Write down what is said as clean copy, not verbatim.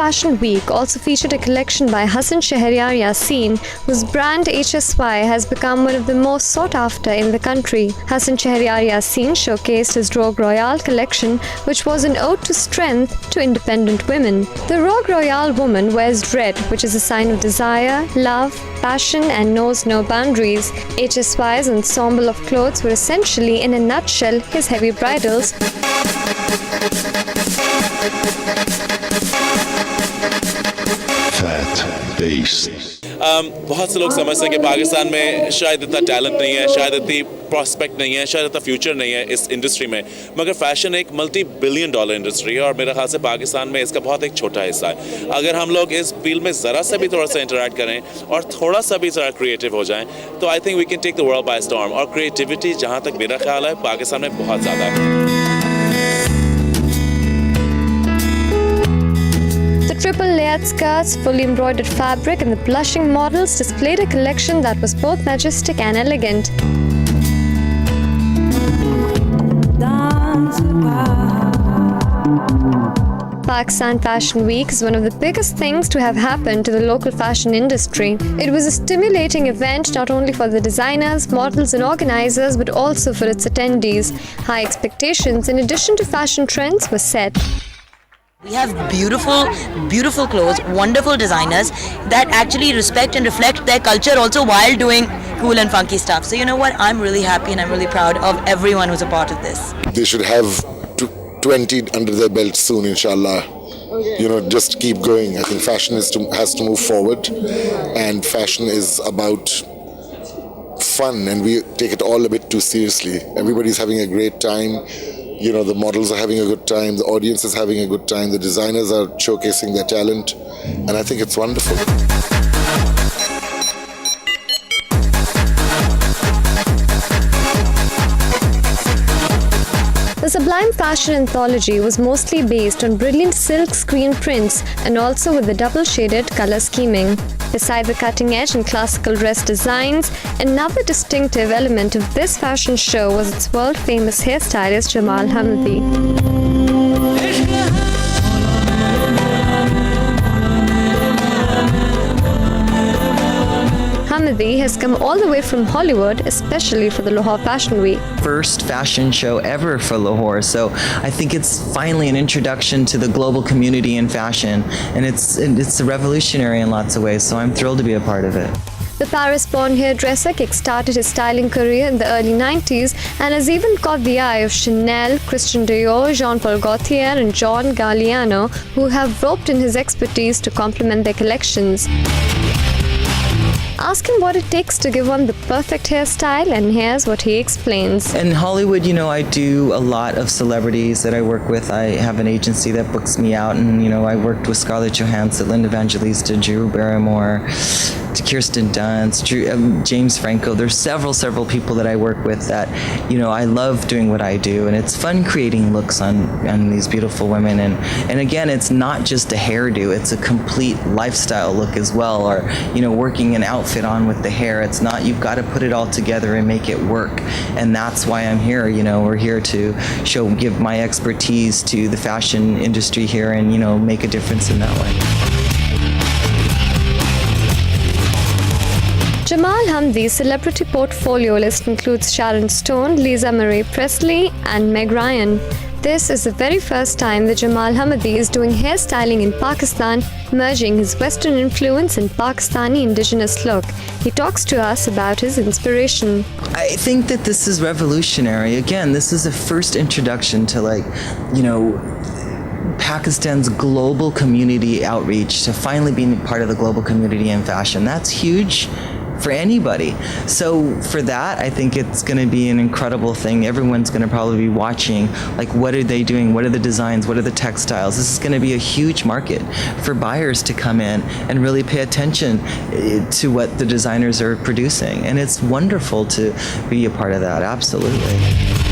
Fashion Week also featured a collection by Hassan Shahryar Yassin, whose brand HSY has become one of the most sought after in the country. Hassan Shahryar Yassin showcased his Rogue Royale collection, which was an ode to strength to independent women. The Rogue Royale woman wears red, which is a sign of desire, love, passion, and knows no boundaries. HSY's ensemble of clothes were essentially, in a nutshell, his heavy bridles. बहुत से लोग समझते हैं कि पाकिस्तान में शायद इतना talent नहीं है, शायद इतनी प्रॉस्पेक्ट नहीं है, शायद इतना फ्यूचर नहीं है इस इंडस्ट्री में, मगर फैशन एक $multi-billion इंडस्ट्री है और मेरे ख्याल से पाकिस्तान में इसका बहुत एक छोटा हिस्सा है। अगर हम लोग इस फील्ड में ज़रा सा भी थोड़ा सा इंटरैक्ट करें और थोड़ा सा भी ज़रा क्रिएटिव हो जाएं तो I think we can take the world by storm. और क्रिएटिविटी जहाँ तक मेरा ख्याल है पाकिस्तान में बहुत ज़्यादा है। Triple layered skirts, fully embroidered fabric, and the blushing models displayed a collection that was both majestic and elegant. Pakistan Fashion Week is one of the biggest things to have happened to the local fashion industry. It was a stimulating event not only for the designers, models, and organizers, but also for its attendees. High expectations, in addition to fashion trends, were set. We have beautiful clothes, wonderful designers that actually respect and reflect their culture also while doing cool and funky stuff. So you know what? I'm really happy and I'm really proud of everyone who's a part of this. They should have 20 under their belt soon, inshallah. You know, just keep going. I think fashion has to move forward, and fashion is about fun, and we take it all a bit too seriously. Everybody's having a great time. You know, the models are having a good time, the audience is having a good time, the designers are showcasing their talent, and I think it's wonderful. The Sublime Fashion Anthology was mostly based on brilliant silk screen prints and also with the double-shaded color scheming. Beside the cutting-edge and classical dress designs, another distinctive element of this fashion show was its world-famous hairstylist Jamal Hamdi. Hamdi has come all the way from Hollywood, especially for the Lahore Fashion Week. First fashion show ever for Lahore, so I think it's finally an introduction to the global community in fashion, and it's revolutionary in lots of ways, so I'm thrilled to be a part of it. The Paris-born hairdresser kick-started his styling career in the early 90s and has even caught the eye of Chanel, Christian Dior, Jean-Paul Gaultier and John Galliano, who have roped in his expertise to complement their collections. Ask him what it takes to give one the perfect hairstyle, and here's what he explains. In Hollywood, you know, I do a lot of celebrities that I work with. I have an agency that books me out, and, you know, I worked with Scarlett Johansson, Linda Evangelista, Drew Barrymore, Kirsten Dunst, James Franco. There's several people that I work with that, you know, I love doing what I do, and it's fun creating looks on these beautiful women. And again, it's not just a hairdo, it's a complete lifestyle look as well, or, you know, working an outfit on with the hair. It's not, you've got to put it all together and make it work. And that's why I'm here. You know, we're here to give my expertise to the fashion industry here and, you know, make a difference in that way. Jamal Hamdi's celebrity portfolio list includes Sharon Stone, Lisa Marie Presley, and Meg Ryan. This is the very first time that Jamal Hamdi is doing hairstyling in Pakistan, merging his Western influence and Pakistani indigenous look. He talks to us about his inspiration. I think that this is revolutionary. Again, this is the first introduction to, like, you know, Pakistan's global community outreach, to finally being part of the global community in fashion. That's huge for anybody. So for that, I think it's going to be an incredible thing. Everyone's going to probably be watching, like, what are they doing? What are the designs? What are the textiles? This is going to be a huge market for buyers to come in and really pay attention to what the designers are producing. And it's wonderful to be a part of that, absolutely.